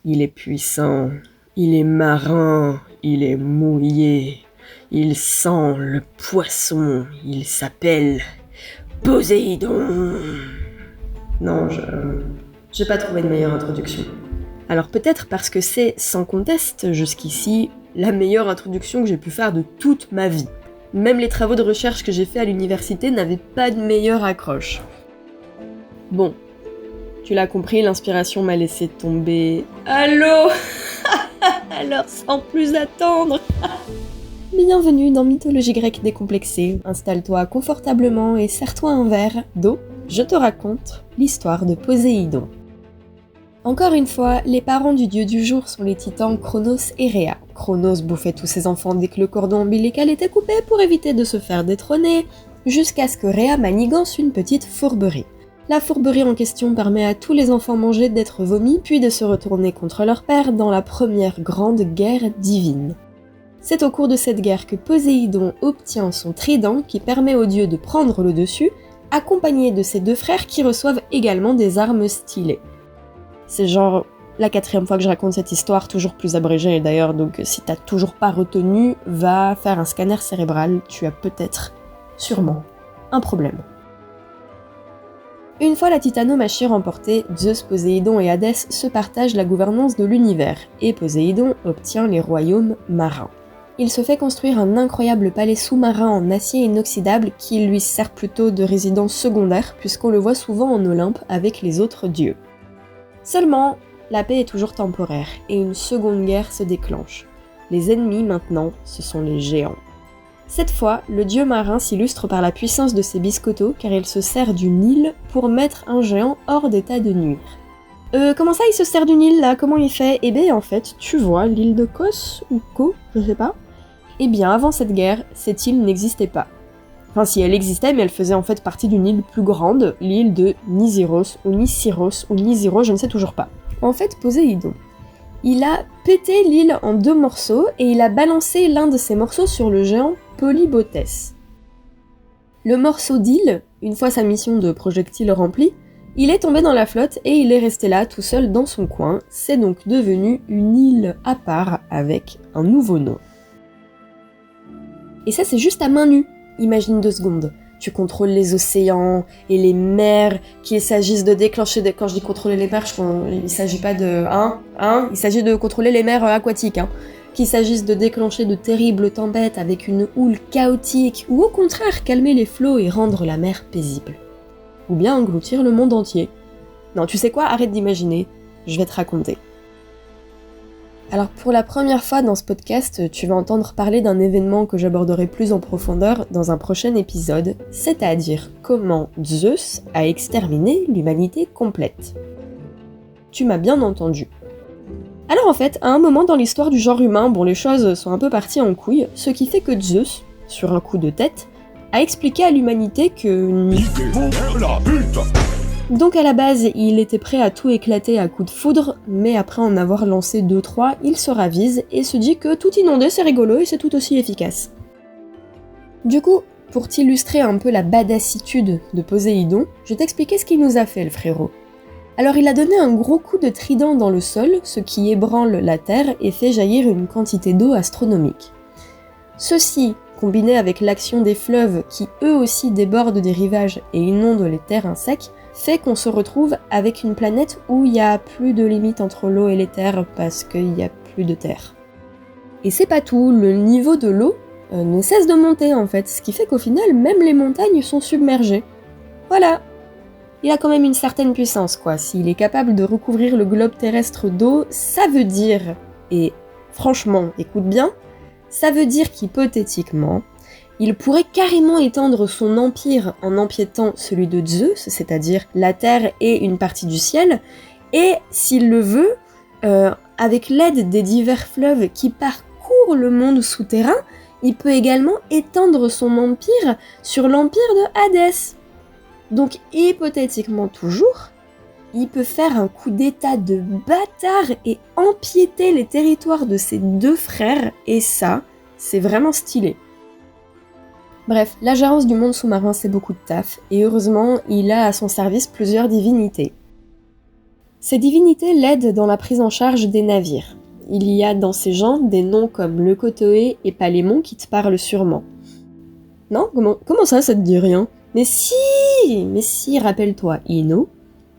Il est puissant, il est marin, il est mouillé, il sent le poisson, il s'appelle Poséidon. Non, j'ai pas trouvé de meilleure introduction. Alors peut-être parce que c'est, sans conteste, jusqu'ici, la meilleure introduction que j'ai pu faire de toute ma vie. Même les travaux de recherche que j'ai fait à l'université n'avaient pas de meilleure accroche. Bon, tu l'as compris, l'inspiration m'a laissé tomber. Allô. Alors sans plus attendre. Bienvenue dans Mythologie grecque décomplexée. Installe-toi confortablement et serre-toi un verre d'eau. Je te raconte l'histoire de Poséidon. Encore une fois, les parents du dieu du jour sont les titans Cronos et Rhea. Cronos bouffait tous ses enfants dès que le cordon ombilical était coupé pour éviter de se faire détrôner, jusqu'à ce que Rhea manigance une petite fourberie. La fourberie en question permet à tous les enfants mangés d'être vomis puis de se retourner contre leur père dans la première grande guerre divine. C'est au cours de cette guerre que Poséidon obtient son trident qui permet au dieu de prendre le dessus, accompagné de ses deux frères qui reçoivent également des armes stylées. C'est genre la 4e fois que je raconte cette histoire, toujours plus abrégée d'ailleurs, donc si t'as toujours pas retenu, va faire un scanner cérébral, tu as peut-être, sûrement, un problème. Une fois la titanomachie remportée, Zeus, Poséidon et Hadès se partagent la gouvernance de l'univers, et Poséidon obtient les royaumes marins. Il se fait construire un incroyable palais sous-marin en acier inoxydable qui lui sert plutôt de résidence secondaire puisqu'on le voit souvent en Olympe avec les autres dieux. Seulement, la paix est toujours temporaire et une seconde guerre se déclenche. Les ennemis maintenant, ce sont les géants. Cette fois, le dieu marin s'illustre par la puissance de ses biscottos car il se sert du Nil pour mettre un géant hors d'état de nuire. Comment ça il se sert du Nil là? Comment il fait? Eh ben en fait, tu vois l'île de Kos ou Ko, je sais pas. Eh bien avant cette guerre, cette île n'existait pas. Enfin si elle existait, mais elle faisait en fait partie d'une île plus grande, l'île de Nisyros ou Nisyros ou Nisyro, je ne sais toujours pas. En fait, Poséidon, il a pété l'île en 2 morceaux et il a balancé l'un de ces morceaux sur le géant Polybotès. Le morceau d'île, une fois sa mission de projectile remplie, il est tombé dans la flotte et il est resté là tout seul dans son coin, c'est donc devenu une île à part avec un nouveau nom. Et ça c'est juste à main nue, imagine 2 secondes. Tu contrôles les océans et les mers, qu'il s'agisse de déclencher, quand je dis contrôler les mers, il s'agit pas de... il s'agit de contrôler les mers aquatiques, qu'il s'agisse de déclencher de terribles tempêtes avec une houle chaotique, ou au contraire calmer les flots et rendre la mer paisible. Ou bien engloutir le monde entier. Non, tu sais quoi, arrête d'imaginer, je vais te raconter. Alors pour la première fois dans ce podcast, tu vas entendre parler d'un événement que j'aborderai plus en profondeur dans un prochain épisode, c'est-à-dire comment Zeus a exterminé l'humanité complète. Tu m'as bien entendu. Alors en fait, à un moment dans l'histoire du genre humain, bon les choses sont un peu parties en couille, ce qui fait que Zeus, sur un coup de tête, a expliqué à l'humanité que... Donc à la base, il était prêt à tout éclater à coups de foudre, mais après en avoir lancé 2-3, il se ravise et se dit que tout inonder c'est rigolo et c'est tout aussi efficace. Du coup, pour t'illustrer un peu la badassitude de Poséidon, je vais t'expliquer ce qu'il nous a fait le frérot. Alors il a donné un gros coup de trident dans le sol, ce qui ébranle la terre et fait jaillir une quantité d'eau astronomique. Ceci, combiné avec l'action des fleuves qui eux aussi débordent des rivages et inondent les terrains secs, fait qu'on se retrouve avec une planète où il n'y a plus de limite entre l'eau et les terres parce qu'il n'y a plus de terre. Et c'est pas tout, le niveau de l'eau ne cesse de monter en fait, ce qui fait qu'au final même les montagnes sont submergées. Voilà. Il a quand même une certaine puissance quoi, s'il est capable de recouvrir le globe terrestre d'eau, ça veut dire, et franchement écoute bien, ça veut dire qu'hypothétiquement, il pourrait carrément étendre son empire en empiétant celui de Zeus, c'est-à-dire la terre et une partie du ciel, et s'il le veut, avec l'aide des divers fleuves qui parcourent le monde souterrain, il peut également étendre son empire sur l'empire de Hadès. Donc hypothétiquement toujours, il peut faire un coup d'état de bâtard et empiéter les territoires de ses 2 frères, et ça, c'est vraiment stylé. Bref, la gérance du monde sous-marin c'est beaucoup de taf, et heureusement, il a à son service plusieurs divinités. Ces divinités l'aident dans la prise en charge des navires. Il y a dans ces gens des noms comme Leucotoé et Palémon qui te parlent sûrement. Non ? Comment ça te dit rien ? Mais si, rappelle-toi, Ino,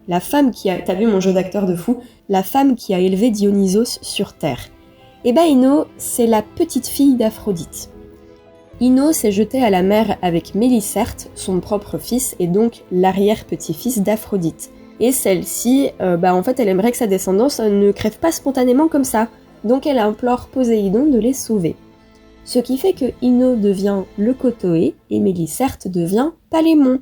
la femme qui a... T'as vu mon jeu d'acteur de fou ? La femme qui a élevé Dionysos sur Terre. Eh ben Ino, c'est la petite fille d'Aphrodite. Ino s'est jetée à la mer avec Mélicerte, son propre fils, et donc l'arrière-petit-fils d'Aphrodite. Et celle-ci, en fait, elle aimerait que sa descendance ne crève pas spontanément comme ça. Donc elle implore Poséidon de les sauver. Ce qui fait que Ino devient Leucotoé et Mélicerte devient Palémon.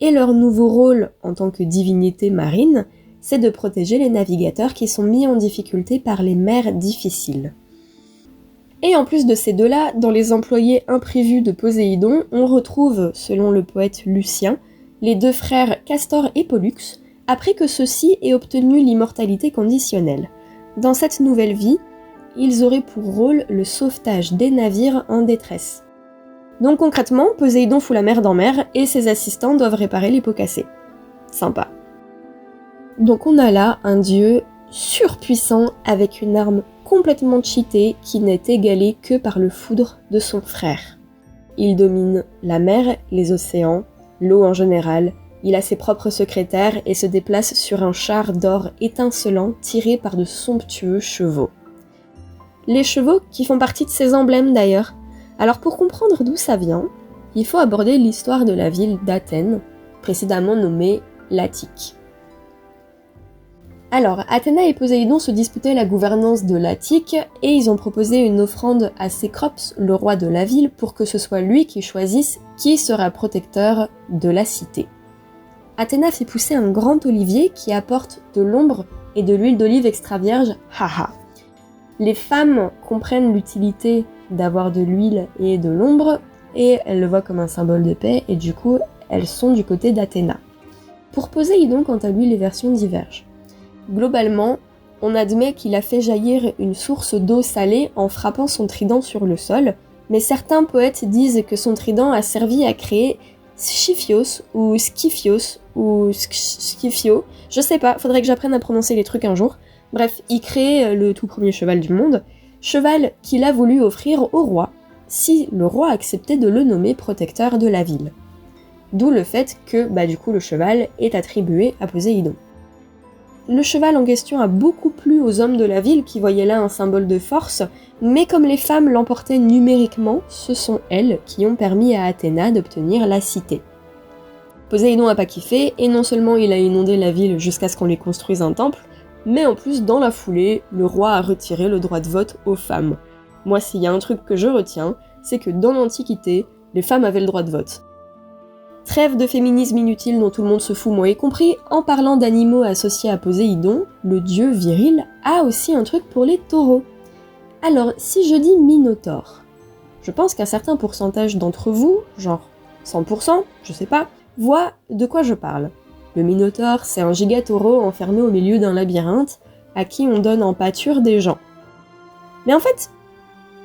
Et leur nouveau rôle en tant que divinité marine, c'est de protéger les navigateurs qui sont mis en difficulté par les mers difficiles. Et en plus de ces deux-là, dans les employés imprévus de Poséidon, on retrouve, selon le poète Lucien, les deux frères Castor et Pollux, après que ceux-ci aient obtenu l'immortalité conditionnelle. Dans cette nouvelle vie, ils auraient pour rôle le sauvetage des navires en détresse. Donc concrètement, Poséidon fout la merde en mer et ses assistants doivent réparer les pots cassés. Sympa. Donc on a là un dieu surpuissant avec une arme complètement cheatée qui n'est égalée que par le foudre de son frère. Il domine la mer, les océans, l'eau en général, il a ses propres secrétaires et se déplace sur un char d'or étincelant tiré par de somptueux chevaux. Les chevaux qui font partie de ses emblèmes d'ailleurs. Alors pour comprendre d'où ça vient, il faut aborder l'histoire de la ville d'Athènes, précédemment nommée l'Attique. Alors, Athéna et Poséidon se disputaient la gouvernance de l'Attique et ils ont proposé une offrande à Cécrops, le roi de la ville, pour que ce soit lui qui choisisse qui sera protecteur de la cité. Athéna fait pousser un grand olivier qui apporte de l'ombre et de l'huile d'olive extra vierge, haha. Les femmes comprennent l'utilité d'avoir de l'huile et de l'ombre et elles le voient comme un symbole de paix et du coup elles sont du côté d'Athéna. Pour Poséidon, quant à lui, les versions divergent. Globalement, on admet qu'il a fait jaillir une source d'eau salée en frappant son trident sur le sol, mais certains poètes disent que son trident a servi à créer Schiphios ou Skiphios ou Skifio, je sais pas, faudrait que j'apprenne à prononcer les trucs un jour. Bref, il crée le tout premier cheval du monde, cheval qu'il a voulu offrir au roi, si le roi acceptait de le nommer protecteur de la ville. D'où le fait que, du coup, le cheval est attribué à Poséidon. Le cheval en question a beaucoup plu aux hommes de la ville qui voyaient là un symbole de force, mais comme les femmes l'emportaient numériquement, ce sont elles qui ont permis à Athéna d'obtenir la cité. Poséidon a pas kiffé, et non seulement il a inondé la ville jusqu'à ce qu'on lui construise un temple, mais en plus, dans la foulée, le roi a retiré le droit de vote aux femmes. Moi, s'il y a un truc que je retiens, c'est que dans l'Antiquité, les femmes avaient le droit de vote. Trêve de féminisme inutile dont tout le monde se fout, moi y compris, en parlant d'animaux associés à Poséidon, le dieu viril a aussi un truc pour les taureaux. Alors, si je dis Minotaure, je pense qu'un certain pourcentage d'entre vous, genre 100%, je sais pas, voient de quoi je parle. Le Minotaure, c'est un giga-taureau enfermé au milieu d'un labyrinthe, à qui on donne en pâture des gens. Mais en fait,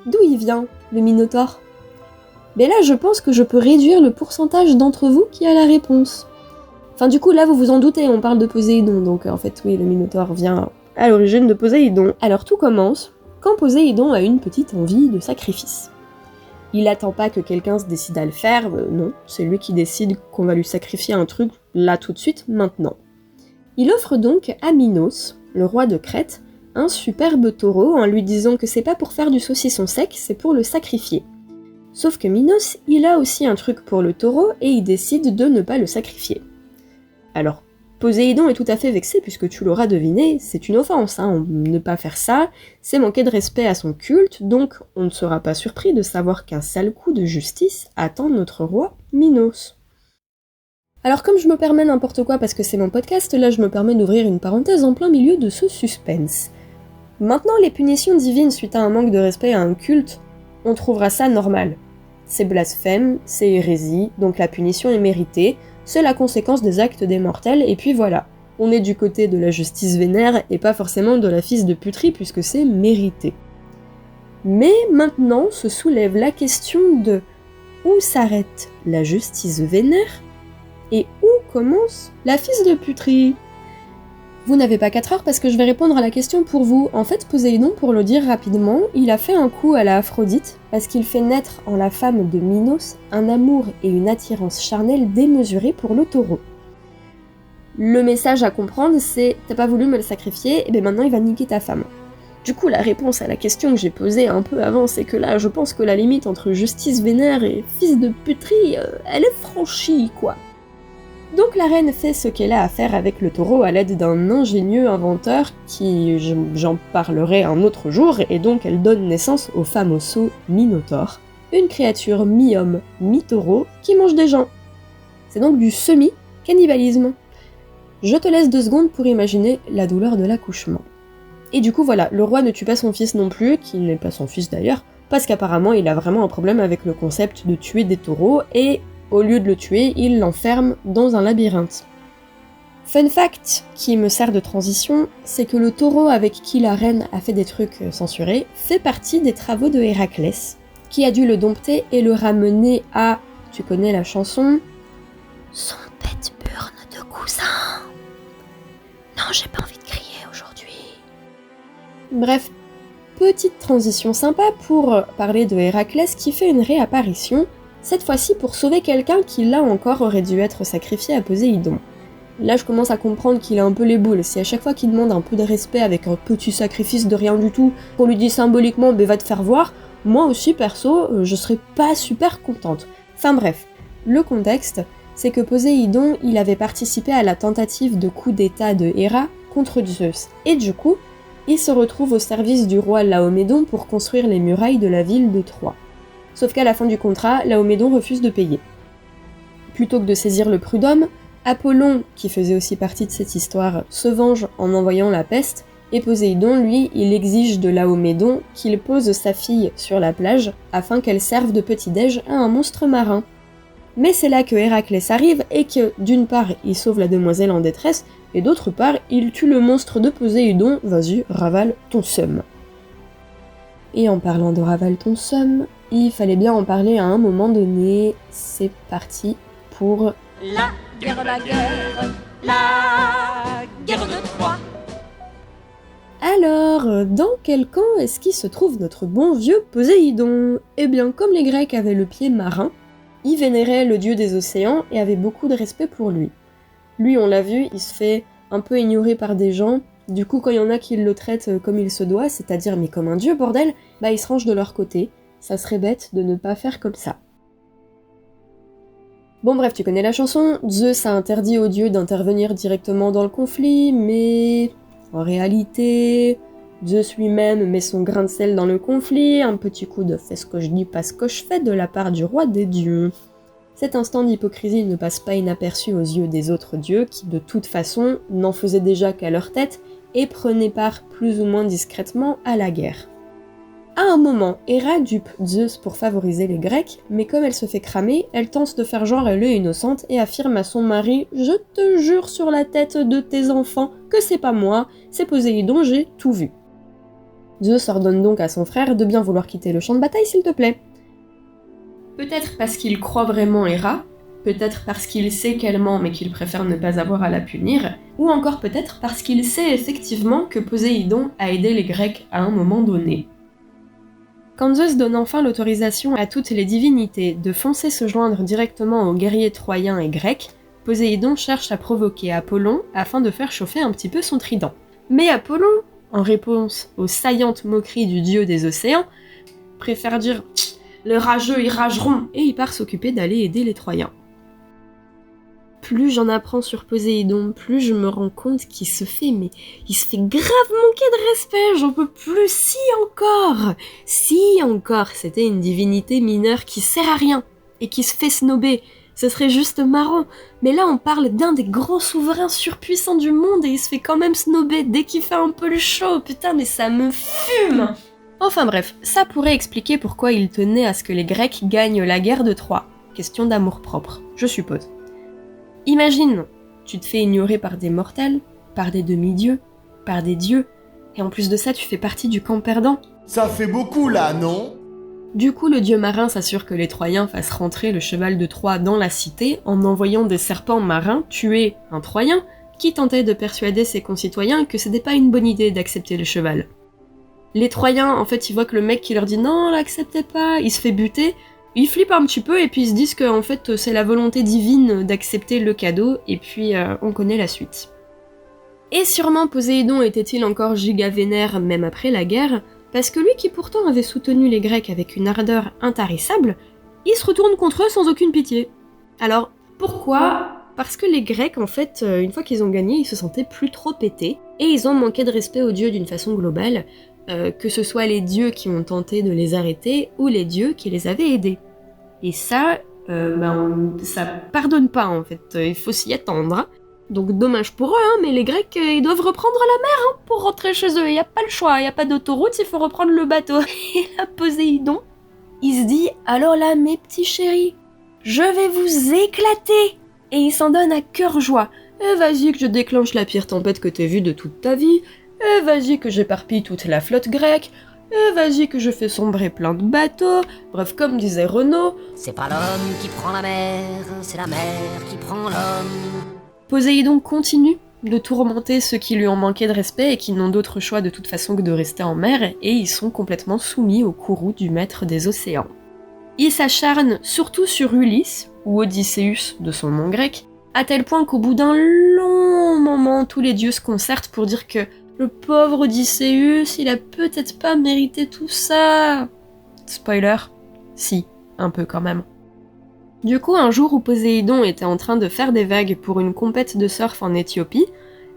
d'où il vient, le Minotaure ? Mais là, je pense que je peux réduire le pourcentage d'entre vous qui a la réponse. Enfin, du coup, là, vous vous en doutez, on parle de Poséidon, donc en fait, oui, le Minotaure vient à l'origine de Poséidon. Alors tout commence quand Poséidon a une petite envie de sacrifice. Il attend pas que quelqu'un se décide à le faire, non, c'est lui qui décide qu'on va lui sacrifier un truc, là, tout de suite, maintenant. Il offre donc à Minos, le roi de Crète, un superbe taureau en lui disant que c'est pas pour faire du saucisson sec, c'est pour le sacrifier. Sauf que Minos, il a aussi un truc pour le taureau et il décide de ne pas le sacrifier. Alors, Poséidon est tout à fait vexé puisque tu l'auras deviné, c'est une offense, ne pas faire ça, c'est manquer de respect à son culte, donc on ne sera pas surpris de savoir qu'un sale coup de justice attend notre roi Minos. Alors comme je me permets n'importe quoi parce que c'est mon podcast, là je me permets d'ouvrir une parenthèse en plein milieu de ce suspense. Maintenant les punitions divines suite à un manque de respect à un culte, on trouvera ça normal. C'est blasphème, c'est hérésie, donc la punition est méritée, c'est la conséquence des actes des mortels, et puis voilà. On est du côté de la justice vénère, et pas forcément de la fils de puterie, puisque c'est mérité. Mais maintenant se soulève la question de où s'arrête la justice vénère, et où commence la fils de puterie ? Vous n'avez pas 4 heures parce que je vais répondre à la question pour vous. En fait, Poséidon, pour le dire rapidement, il a fait un coup à la Aphrodite parce qu'il fait naître en la femme de Minos un amour et une attirance charnelle démesurés pour le taureau. Le message à comprendre, c'est « t'as pas voulu me le sacrifier, et bien maintenant il va niquer ta femme ». Du coup, la réponse à la question que j'ai posée un peu avant, c'est que là, je pense que la limite entre justice vénère et fils de puterie, elle est franchie, quoi. Donc la reine fait ce qu'elle a à faire avec le taureau à l'aide d'un ingénieux inventeur qui, j'en parlerai un autre jour, et donc elle donne naissance au famoso Minotaure, une créature mi-homme, mi-taureau qui mange des gens. C'est donc du semi-cannibalisme. Je te laisse 2 secondes pour imaginer la douleur de l'accouchement. Et du coup voilà, le roi ne tue pas son fils non plus, qui n'est pas son fils d'ailleurs, parce qu'apparemment il a vraiment un problème avec le concept de tuer des taureaux, et au lieu de le tuer, il l'enferme dans un labyrinthe. Fun fact qui me sert de transition, c'est que le taureau avec qui la reine a fait des trucs censurés fait partie des travaux de Héraclès, qui a dû le dompter et le ramener à, tu connais la chanson, son pet burn de cousin. Non, j'ai pas envie de crier aujourd'hui. Bref, petite transition sympa pour parler de Héraclès qui fait une réapparition, cette fois-ci pour sauver quelqu'un qui là encore aurait dû être sacrifié à Poséidon. Là je commence à comprendre qu'il a un peu les boules, si à chaque fois qu'il demande un peu de respect avec un petit sacrifice de rien du tout, qu'on lui dit symboliquement va te faire voir, moi aussi perso, je serais pas super contente. Enfin bref, le contexte, c'est que Poséidon, il avait participé à la tentative de coup d'état de Héra contre Zeus, et du coup, il se retrouve au service du roi Laomédon pour construire les murailles de la ville de Troie. Sauf qu'à la fin du contrat, Laomédon refuse de payer. Plutôt que de saisir le prud'homme, Apollon, qui faisait aussi partie de cette histoire, se venge en envoyant la peste, et Poséidon, lui, il exige de Laomédon qu'il pose sa fille sur la plage afin qu'elle serve de petit-déj à un monstre marin. Mais c'est là que Héraclès arrive et que, d'une part, il sauve la demoiselle en détresse, et d'autre part, il tue le monstre de Poséidon, vas-y, ravale ton seum. Et en parlant de ravale ton seum, il fallait bien en parler à un moment donné, c'est parti pour la guerre de Troie. Alors, dans quel camp est-ce qu'il se trouve notre bon vieux Poséidon ? Eh bien, comme les Grecs avaient le pied marin, ils vénéraient le dieu des océans et avaient beaucoup de respect pour lui. Lui, on l'a vu, il se fait un peu ignorer par des gens, du coup quand il y en a qui le traitent comme il se doit, c'est-à-dire mais comme un dieu bordel, bah ils se rangent de leur côté. Ça serait bête de ne pas faire comme ça. Bon bref, tu connais la chanson, Zeus a interdit aux dieux d'intervenir directement dans le conflit, mais en réalité, Zeus lui-même met son grain de sel dans le conflit, un petit coup de « fais ce que je dis, pas ce que je fais » de la part du roi des dieux. Cet instant d'hypocrisie ne passe pas inaperçu aux yeux des autres dieux qui, de toute façon, n'en faisaient déjà qu'à leur tête et prenaient part plus ou moins discrètement à la guerre. À un moment, Héra dupe Zeus pour favoriser les Grecs, mais comme elle se fait cramer, elle tente de faire genre elle est innocente et affirme à son mari « Je te jure sur la tête de tes enfants que c'est pas moi, c'est Poséidon, j'ai tout vu ». Zeus ordonne donc à son frère de bien vouloir quitter le champ de bataille s'il te plaît. Peut-être parce qu'il croit vraiment Héra, peut-être parce qu'il sait qu'elle ment mais qu'il préfère ne pas avoir à la punir, ou encore peut-être parce qu'il sait effectivement que Poséidon a aidé les Grecs à un moment donné. Quand Zeus donne enfin l'autorisation à toutes les divinités de foncer se joindre directement aux guerriers troyens et grecs, Poséidon cherche à provoquer Apollon afin de faire chauffer un petit peu son trident. Mais Apollon, en réponse aux saillantes moqueries du dieu des océans, préfère dire « les rageux y rageront » et il part s'occuper d'aller aider les Troyens. Plus j'en apprends sur Poséidon, plus je me rends compte qu'il se fait grave manquer de respect, j'en peux plus, si encore c'était une divinité mineure qui sert à rien, et qui se fait snober, ce serait juste marrant, mais là on parle d'un des grands souverains surpuissants du monde et il se fait quand même snober dès qu'il fait un peu le show, putain mais ça me fume. Enfin bref, ça pourrait expliquer pourquoi il tenait à ce que les Grecs gagnent la guerre de Troie, question d'amour-propre, je suppose. Imagine, tu te fais ignorer par des mortels, par des demi-dieux, par des dieux, et en plus de ça tu fais partie du camp perdant. Ça fait beaucoup là, non ? Du coup, le dieu marin s'assure que les Troyens fassent rentrer le cheval de Troie dans la cité en envoyant des serpents marins tuer un Troyen qui tentait de persuader ses concitoyens que c'était pas une bonne idée d'accepter le cheval. Les Troyens, en fait, ils voient que le mec qui leur dit « Non, l'acceptez pas », il se fait buter, ils flippent un petit peu et puis ils se disent que en fait, c'est la volonté divine d'accepter le cadeau, et puis on connaît la suite. Et sûrement Poséidon était-il encore giga vénère même après la guerre, parce que lui qui pourtant avait soutenu les Grecs avec une ardeur intarissable, il se retourne contre eux sans aucune pitié. Alors, pourquoi ? Parce que les Grecs, en fait, une fois qu'ils ont gagné, ils se sentaient plus trop pétés, et ils ont manqué de respect aux dieux d'une façon globale, que ce soit les dieux qui ont tenté de les arrêter, ou les dieux qui les avaient aidés. Et ça, ça pardonne pas, en fait, il faut s'y attendre. Donc dommage pour eux, mais les Grecs, ils doivent reprendre la mer pour rentrer chez eux, y a pas le choix, y a pas d'autoroute, il faut reprendre le bateau. Et là, Poséidon, il se dit « Alors là, mes petits chéris, je vais vous éclater !» Et il s'en donne à cœur joie. « vas-y que je déclenche la pire tempête que t'aies vue de toute ta vie, vas-y que j'éparpille toute la flotte grecque, vas-y que je fais sombrer plein de bateaux, bref, comme disait Renaud, C'est pas l'homme qui prend la mer, c'est la mer qui prend l'homme. » Poséidon continue de tourmenter ceux qui lui ont manqué de respect et qui n'ont d'autre choix de toute façon que de rester en mer, et ils sont complètement soumis au courroux du maître des océans. Il s'acharne surtout sur Ulysse, ou Odysseus de son nom grec, à tel point qu'au bout d'un long moment, tous les dieux se concertent pour dire que le pauvre Odysseus, il a peut-être pas mérité tout ça. Spoiler, si, un peu quand même. Du coup, un jour où Poséidon était en train de faire des vagues pour une compète de surf en Éthiopie,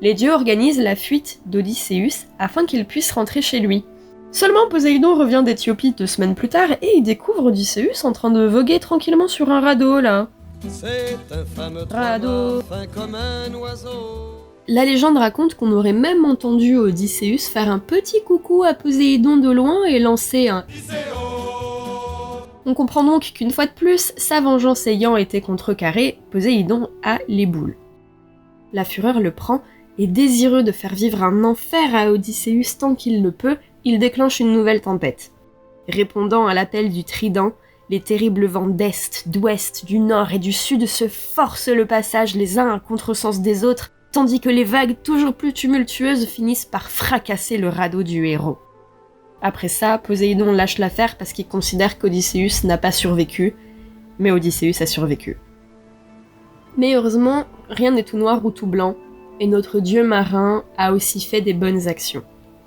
les dieux organisent la fuite d'Odysseus afin qu'il puisse rentrer chez lui. Seulement Poséidon revient d'Éthiopie 2 semaines plus tard et il découvre Odysseus en train de voguer tranquillement sur un radeau là. C'est un fameux Radeau. fin comme un oiseau. La légende raconte qu'on aurait même entendu Odysseus faire un petit coucou à Poséidon de loin et lancer un On comprend donc qu'une fois de plus, sa vengeance ayant été contrecarrée, Poséidon a les boules. La fureur le prend, et désireux de faire vivre un enfer à Odysseus tant qu'il le peut, il déclenche une nouvelle tempête. Répondant à l'appel du trident, les terribles vents d'est, d'ouest, du nord et du sud se forcent le passage les uns à contresens des autres, tandis que les vagues toujours plus tumultueuses finissent par fracasser le radeau du héros. Après ça, Poséidon lâche l'affaire parce qu'il considère qu'Odysseus n'a pas survécu, mais Odysseus a survécu. Mais heureusement, rien n'est tout noir ou tout blanc, et notre dieu marin a aussi fait des bonnes actions.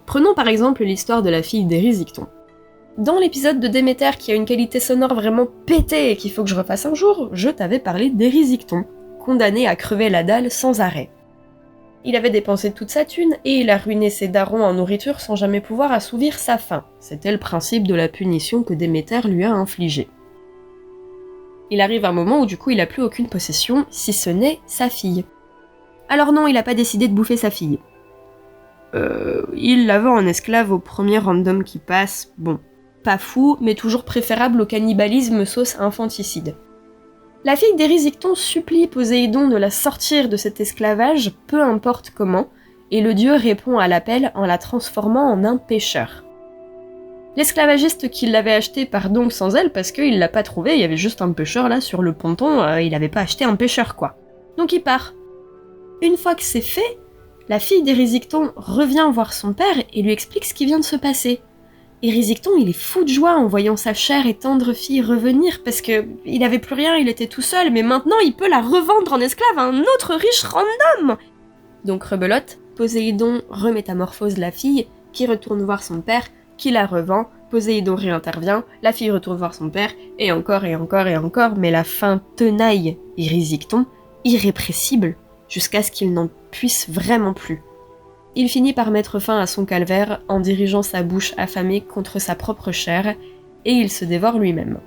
Prenons par exemple l'histoire de la fille d'Érysicton. Dans l'épisode de Déméter qui a une qualité sonore vraiment pétée et qu'il faut que je refasse un jour, je t'avais parlé d'Érysicton, condamné à crever la dalle sans arrêt. Il avait dépensé toute sa thune et il a ruiné ses darons en nourriture sans jamais pouvoir assouvir sa faim. C'était le principe de la punition que Déméter lui a infligée. Il arrive un moment où du coup il a plus aucune possession, si ce n'est sa fille. Alors non, il a pas décidé de bouffer sa fille. Il la vend en esclave au premier random qui passe, bon, pas fou, mais toujours préférable au cannibalisme sauce infanticide. La fille d'Érysicton supplie Poséidon de la sortir de cet esclavage, peu importe comment, et le dieu répond à l'appel en la transformant en un pêcheur. L'esclavagiste qui l'avait acheté part donc sans elle parce qu'il l'a pas trouvé, il y avait juste un pêcheur là sur le ponton, il avait pas acheté un pêcheur quoi. Donc il part. Une fois que c'est fait, la fille d'Érysicton revient voir son père et lui explique ce qui vient de se passer. Érysicton, il est fou de joie en voyant sa chère et tendre fille revenir parce que il avait plus rien, il était tout seul, mais maintenant il peut la revendre en esclave à un autre riche random. Donc rebelote, Poséidon remétamorphose la fille, qui retourne voir son père, qui la revend, Poséidon réintervient, la fille retourne voir son père, et encore et encore et encore, mais la fin tenaille Érysicton, irrépressible, jusqu'à ce qu'il n'en puisse vraiment plus. Il finit par mettre fin à son calvaire en dirigeant sa bouche affamée contre sa propre chair, et il se dévore lui-même.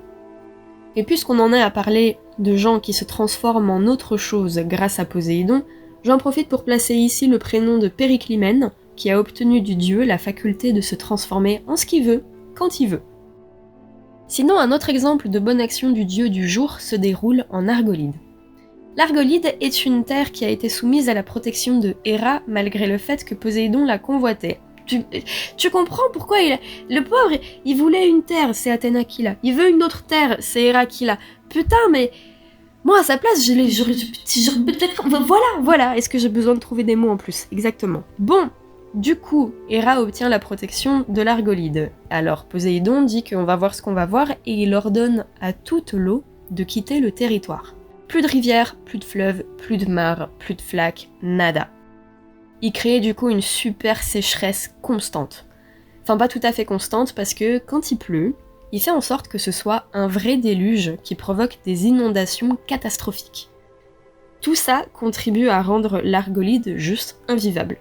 Et puisqu'on en est à parler de gens qui se transforment en autre chose grâce à Poséidon, j'en profite pour placer ici le prénom de Périclymène, qui a obtenu du dieu la faculté de se transformer en ce qu'il veut, quand il veut. Sinon, un autre exemple de bonne action du dieu du jour se déroule en Argolide. L'Argolide est une terre qui a été soumise à la protection de Héra malgré le fait que Poséidon la convoitait. Tu comprends pourquoi le pauvre, il voulait une terre, c'est Athéna qui l'a. Il veut une autre terre, c'est Héra qui l'a. Putain, mais Moi, à sa place, voilà. Est-ce que j'ai besoin de trouver des mots en plus? Exactement. Bon, du coup, Héra obtient la protection de l'Argolide. Alors, Poséidon dit qu'on va voir ce qu'on va voir et il ordonne à toute l'eau de quitter le territoire. Plus de rivières, plus de fleuves, plus de mares, plus de flaques, nada. Il crée du coup une super sécheresse constante. Enfin, pas tout à fait constante parce que quand il pleut, il fait en sorte que ce soit un vrai déluge qui provoque des inondations catastrophiques. Tout ça contribue à rendre l'Argolide juste invivable.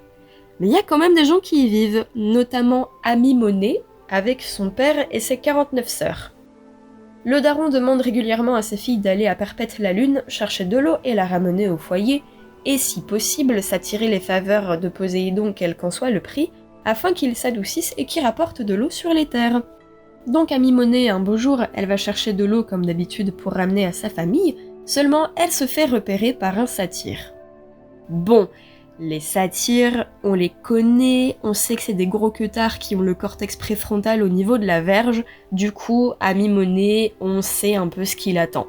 Mais il y a quand même des gens qui y vivent, notamment Amymonée, avec son père et ses 49 sœurs. Le daron demande régulièrement à ses filles d'aller à Perpète la Lune chercher de l'eau et la ramener au foyer, et si possible s'attirer les faveurs de Poséidon quel qu'en soit le prix, afin qu'il s'adoucisse et qu'il rapporte de l'eau sur les terres. Donc Amymonée, un beau jour, elle va chercher de l'eau comme d'habitude pour ramener à sa famille, seulement elle se fait repérer par un satyre. Bon, les satyres, on les connaît, on sait que c'est des gros queutards qui ont le cortex préfrontal au niveau de la verge, du coup, Amymonée, on sait un peu ce qu'il attend.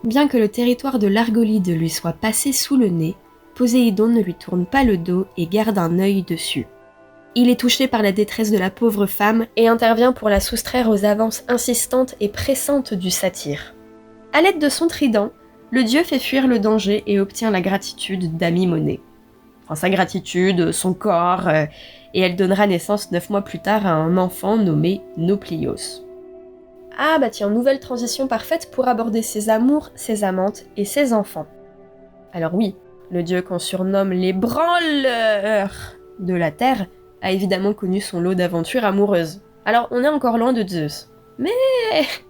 Bien que le territoire de l'Argolide lui soit passé sous le nez, Poséidon ne lui tourne pas le dos et garde un œil dessus. Il est touché par la détresse de la pauvre femme et intervient pour la soustraire aux avances insistantes et pressantes du satyre. À l'aide de son trident, le dieu fait fuir le danger et obtient la gratitude d'Amymonée. Enfin, sa gratitude, son corps, et elle donnera naissance 9 mois plus tard à un enfant nommé Nauplios. Ah bah tiens, nouvelle transition parfaite pour aborder ses amours, ses amantes et ses enfants. Alors oui, le dieu qu'on surnomme les branleurs de la Terre a évidemment connu son lot d'aventures amoureuses. Alors on est encore loin de Zeus. Mais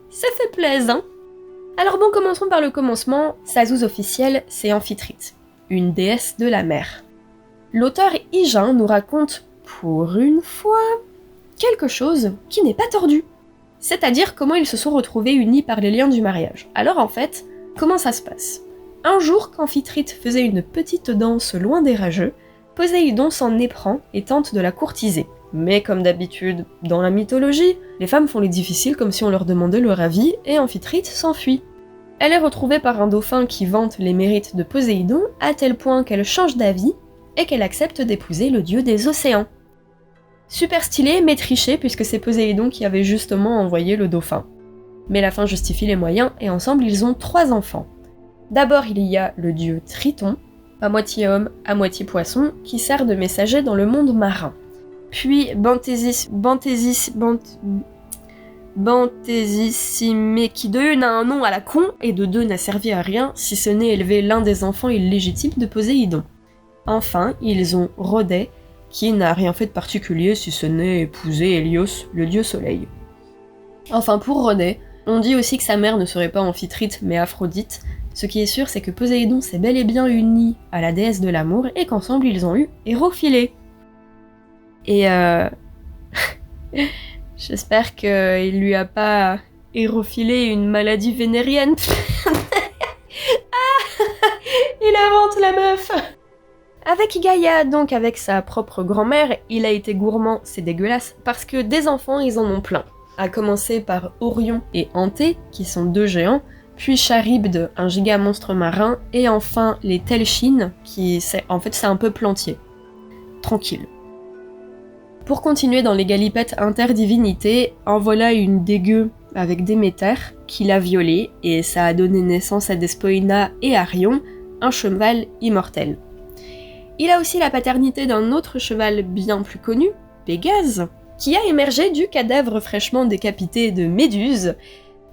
ça fait plaisir, hein. Alors bon, commençons par le commencement. Sa zouze officielle, c'est Amphitrite, une déesse de la mer. L'auteur Hygin nous raconte, pour une fois, quelque chose qui n'est pas tordu. C'est-à-dire comment ils se sont retrouvés unis par les liens du mariage. Alors en fait, comment ça se passe? Un jour qu'Amphitrite faisait une petite danse loin des rageux, Poséidon s'en éprend et tente de la courtiser. Mais comme d'habitude, dans la mythologie, les femmes font les difficiles comme si on leur demandait leur avis, et Amphitrite s'enfuit. Elle est retrouvée par un dauphin qui vante les mérites de Poséidon, à tel point qu'elle change d'avis, et qu'elle accepte d'épouser le dieu des océans. Super stylé, mais triché, puisque c'est Poséidon qui avait justement envoyé le dauphin. Mais la fin justifie les moyens, et ensemble ils ont 3 enfants. D'abord il y a le dieu Triton, à moitié homme, à moitié poisson, qui sert de messager dans le monde marin. Puis Bantésissime, qui de une a un nom à la con, et de deux n'a servi à rien, si ce n'est élever l'un des enfants illégitimes de Poséidon. Enfin, ils ont Rhodé, qui n'a rien fait de particulier si ce n'est épouser Hélios, le dieu soleil. Enfin, pour Rhodé, on dit aussi que sa mère ne serait pas Amphitrite mais Aphrodite. Ce qui est sûr, c'est que Poséidon s'est bel et bien uni à la déesse de l'amour et qu'ensemble ils ont eu Hérophilé. Et j'espère qu'il lui a pas hérophilé une maladie vénérienne. Il invente la meuf. Avec Gaïa, donc avec sa propre grand-mère, il a été gourmand, c'est dégueulasse, parce que des enfants ils en ont plein. À commencer par Orion et Anté, qui sont 2 géants, puis Charybde, un giga monstre marin, et enfin les Telchines, qui c'est un peu plantier. Tranquille. Pour continuer dans les galipettes interdivinités, en voilà une dégueu avec Déméter, qui l'a violée, et ça a donné naissance à Despoina et Arion, un cheval immortel. Il a aussi la paternité d'un autre cheval bien plus connu, Pégase, qui a émergé du cadavre fraîchement décapité de Méduse,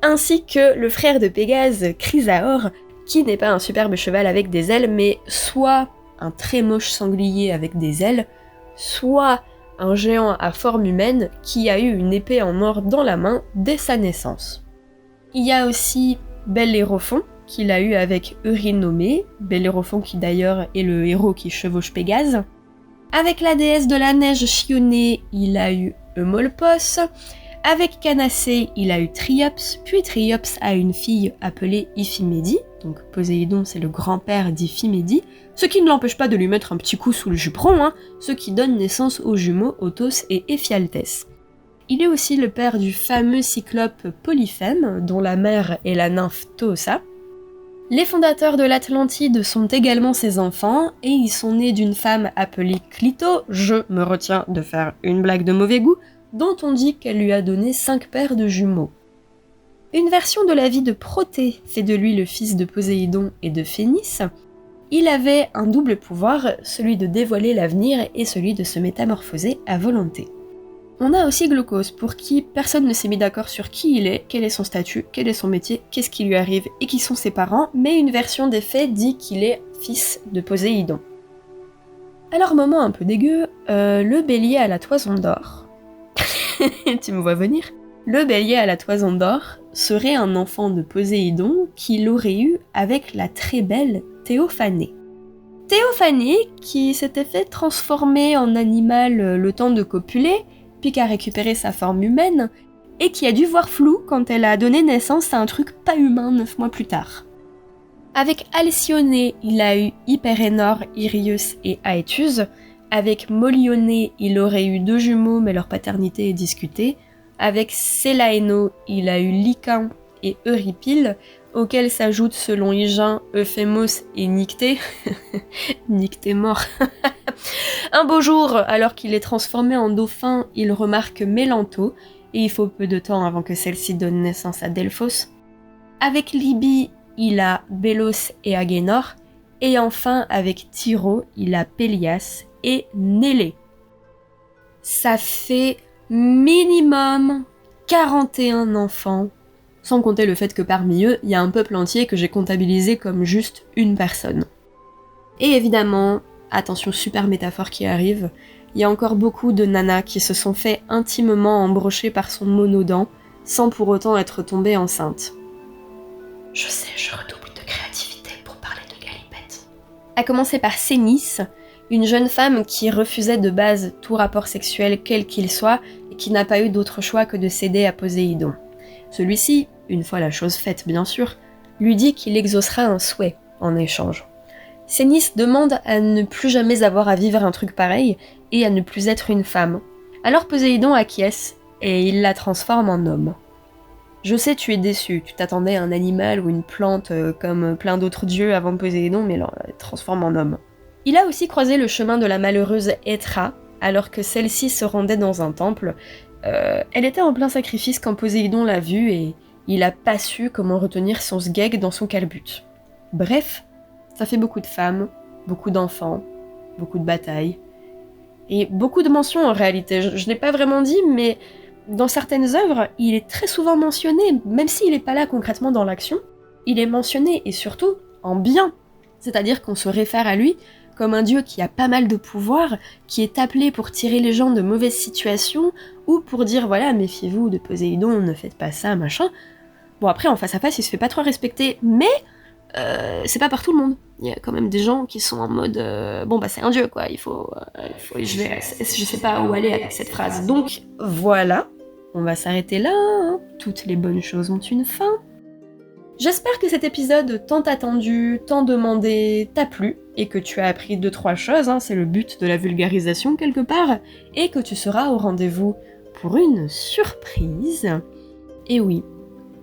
ainsi que le frère de Pégase, Chrysaor, qui n'est pas un superbe cheval avec des ailes, mais soit un très moche sanglier avec des ailes, soit un géant à forme humaine qui a eu une épée en or dans la main dès sa naissance. Il y a aussi Bellérophon, qu'il a eu avec Eurynomée, Bellérophon qui d'ailleurs est le héros qui chevauche Pégase. Avec la déesse de la neige Chionée, il a eu Eumolpos. Avec Canacée, il a eu Triops, puis Triops a une fille appelée Iphimédie, donc Poséidon c'est le grand-père d'Iphimédie, ce qui ne l'empêche pas de lui mettre un petit coup sous le juperon, ce qui donne naissance aux jumeaux Othos et Éphialtès. Il est aussi le père du fameux cyclope Polyphème, dont la mère est la nymphe Toosa. Les fondateurs de l'Atlantide sont également ses enfants, et ils sont nés d'une femme appelée Clito, je me retiens de faire une blague de mauvais goût, dont on dit qu'elle lui a donné 5 paires de jumeaux. Une version de la vie de Proté fait de lui le fils de Poséidon et de Phénice. Il avait un double pouvoir, celui de dévoiler l'avenir et celui de se métamorphoser à volonté. On a aussi Glaucos, pour qui personne ne s'est mis d'accord sur qui il est, quel est son statut, quel est son métier, qu'est-ce qui lui arrive et qui sont ses parents, mais une version des faits dit qu'il est fils de Poséidon. Alors moment un peu dégueu, le bélier à la toison d'or. Tu me vois venir ? Le bélier à la toison d'or serait un enfant de Poséidon qu'il aurait eu avec la très belle Théophanée. Théophanée qui s'était fait transformer en animal le temps de copuler, puis qui a récupéré sa forme humaine, et qui a dû voir flou quand elle a donné naissance à un truc pas humain 9 mois plus tard. Avec Alcyone, il a eu Hyperénor, Irius et Aétus. Avec Molyone, il aurait eu 2 jumeaux, mais leur paternité est discutée. Avec Célaéno, il a eu Lycaon et Eurypyle, auxquels s'ajoutent selon Hygin, Euphémos et Nyctée. Nyctée mort. Un beau jour, alors qu'il est transformé en dauphin, il remarque Mélanto, et il faut peu de temps avant que celle-ci donne naissance à Delphos. Avec Libye, il a Bélos et Agénor, et enfin avec Tyro, il a Pélias et Nélée. Ça fait minimum 41 enfants, sans compter le fait que parmi eux, il y a un peuple entier que j'ai comptabilisé comme juste une personne. Et évidemment, attention super métaphore qui arrive, il y a encore beaucoup de nanas qui se sont fait intimement embrocher par son monodent, sans pour autant être tombées enceintes. Je sais, je redouble de créativité pour parler de Galipette. À commencer par Cénis, une jeune femme qui refusait de base tout rapport sexuel quel qu'il soit et qui n'a pas eu d'autre choix que de céder à Poséidon. Celui-ci, une fois la chose faite bien sûr, lui dit qu'il exaucera un souhait en échange. Cénis demande à ne plus jamais avoir à vivre un truc pareil et à ne plus être une femme. Alors Poséidon acquiesce et il la transforme en homme. Je sais, tu es déçu, tu t'attendais à un animal ou une plante comme plein d'autres dieux avant Poséidon, mais alors elle transforme en homme. Il a aussi croisé le chemin de la malheureuse Hétra, alors que celle-ci se rendait dans un temple. Elle était en plein sacrifice quand Poséidon l'a vue et il a pas su comment retenir son sgeg dans son calbut. Bref, ça fait beaucoup de femmes, beaucoup d'enfants, beaucoup de batailles, et beaucoup de mentions en réalité. Je l'ai pas vraiment dit, mais dans certaines œuvres, il est très souvent mentionné, même s'il est pas là concrètement dans l'action, il est mentionné, et surtout, en bien. C'est-à-dire qu'on se réfère à lui comme un dieu qui a pas mal de pouvoir, qui est appelé pour tirer les gens de mauvaises situations, ou pour dire voilà, méfiez-vous de Poséidon, ne faites pas ça, machin. Bon après, en face à face, il se fait pas trop respecter, mais c'est pas par tout le monde. Il y a quand même des gens qui sont en mode bon bah c'est un dieu quoi, je sais pas où aller avec cette phrase. Donc voilà, on va s'arrêter là, hein. Toutes les bonnes choses ont une fin. J'espère que cet épisode tant attendu, tant demandé, t'a plu, et que tu as appris 2-3 choses, hein, c'est le but de la vulgarisation quelque part, et que tu seras au rendez-vous pour une surprise. Et oui,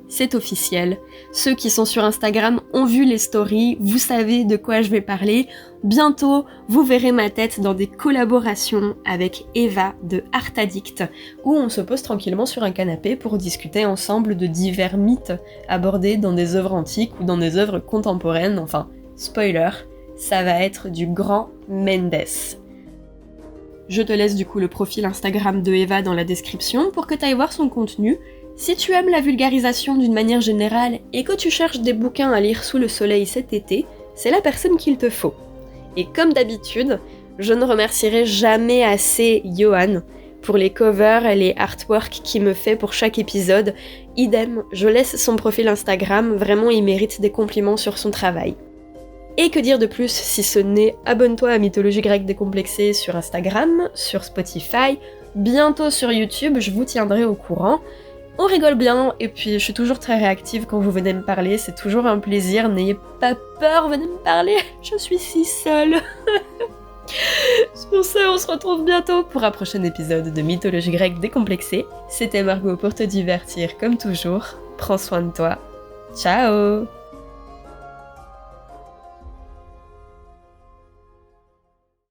c'est officiel, ceux qui sont sur Instagram ont vu les stories, vous savez de quoi je vais parler. Bientôt, vous verrez ma tête dans des collaborations avec Eva de Art Addict, où on se pose tranquillement sur un canapé pour discuter ensemble de divers mythes abordés dans des œuvres antiques ou dans des œuvres contemporaines. Enfin, spoiler, ça va être du grand Mendes. Je te laisse du coup le profil Instagram de Eva dans la description pour que tu ailles voir son contenu. Si tu aimes la vulgarisation d'une manière générale et que tu cherches des bouquins à lire sous le soleil cet été, c'est la personne qu'il te faut. Et comme d'habitude, je ne remercierai jamais assez Johan pour les covers et les artworks qu'il me fait pour chaque épisode. Idem, je laisse son profil Instagram, vraiment il mérite des compliments sur son travail. Et que dire de plus si ce n'est abonne-toi à Mythologie Grecque Décomplexée sur Instagram, sur Spotify, bientôt sur YouTube, je vous tiendrai au courant. On rigole bien, et puis je suis toujours très réactive quand vous venez me parler, c'est toujours un plaisir, n'ayez pas peur, venez me parler, je suis si seule. Sur ce, on se retrouve bientôt pour un prochain épisode de Mythologie Grecque Décomplexée. C'était Margot pour te divertir comme toujours, prends soin de toi, ciao.